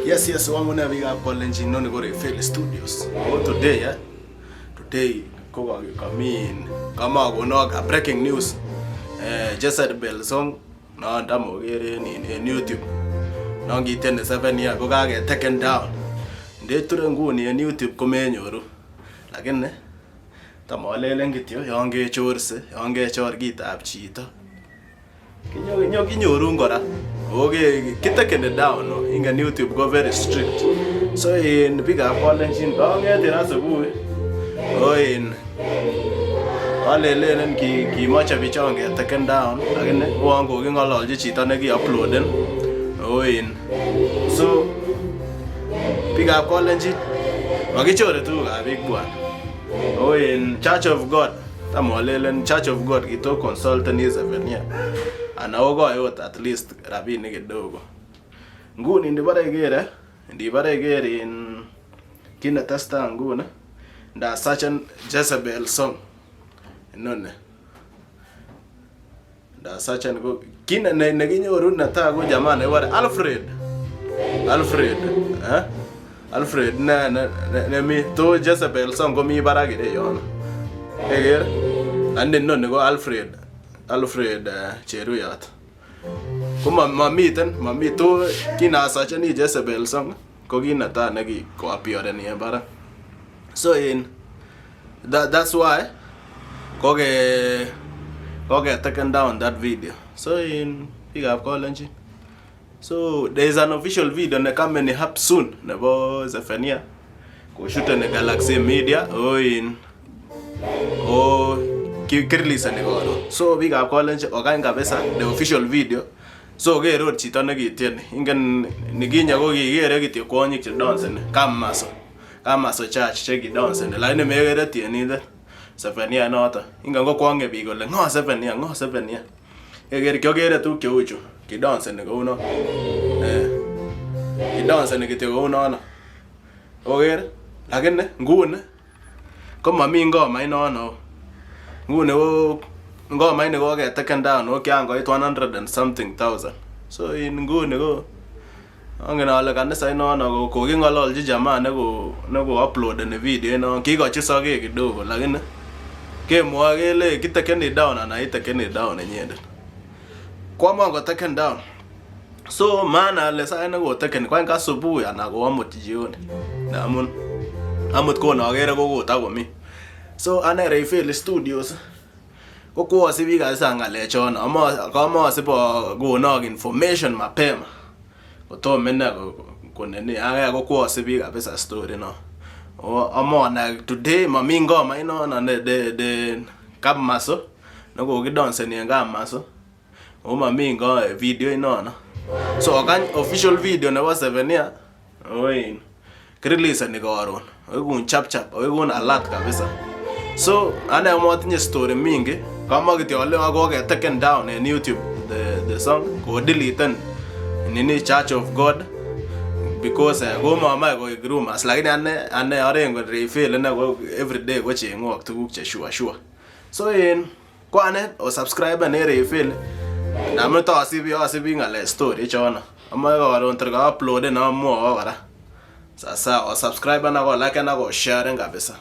Yes, wanguna biga Polenjin no go RAY-FELI Studios. Today kama a breaking news. Jezebel song na ndamo gere in YouTube. Na ngitende 7 year go get taken down. Ndeture nguni en YouTube komenyoru. Lakini tamalele ngityo yange chorse, yange chor kitab chito. Kinyoru ngora. Okay, taken down no. Inga YouTube go very strict. So in big Polenjin kangete asubuhi. In alelen ki mocha bichonge taken down. Lakini wango kingololji chito neki uploaden. In so big Polenjin magichore tukab big bwana. In Church of God. Tamalelen Church of God kito consultant Jezebel yeah. Anaogo ayot at least rabini kidogo. Nguni ndibare gere in kina testa nguna nda such an Jezebel song nonne nda such an go kina neginyoru nata go jamani wale Alfred na mi to Jezebel song go mi baragide yona eger ande nonne go Alfred Cheruyat. Kuma mamito kina sacha ni Jezebel song ko ginata nagi ko appear ni bara. So in that's why ko get taken down that video. So in big up Polenjin. So there is an official video na come hap soon nebo Zephania ko shoot na Galaxy Media release and go. So big up Polenjin oganga pesa the official video. So ge road chito negitien ingen niginya go gigere gityo kwonyik che dance ne kamaso church che gi dance ne line megere tieni de Zephania nota inga go kwonge bi gole ngo Zephania eger kyogere tu kyuchu ki dance ne go no ki dance ne gityo go no oger lakini ngune ko mami ngoma inono ngune ngoma ine go get taken down kyango 100 and something thousand. So in ngune go angena ala kanisa inono ko kingololji jamaa nego upload ne video no kikochi soge kidogo lakini kemwa kele kitakeni down ana itakeni down nyende kwa mongo taken down. So maana le sa nego taken kwa ngasubuhi ana go amut jioni na amut ko na gere go ta mi. So ana RAY-FELI Studios ko asibi kaisa ngale chona ama asipo go nog information mapema to mena ko nene aya ko asibi kabisa story no na today mamingo maino na de kamaso no go gidonse ni ngamaso mamingo video ino. So kan official video na was 7 year release ni garon gun chap gun alert kabisa. So ana motinye story mingi kama giti wale go get taken down in YouTube the song go delete nini Church of God because go mama go groom as like ane arengo RAY-FELI na go every day go chengo tuguk che sure. So in kwane o subscribe na RAY-FELI na mto asibi ngale story chona ama go ron terga upload na mo wara sasa o subscribe na go like na go share ngabisa.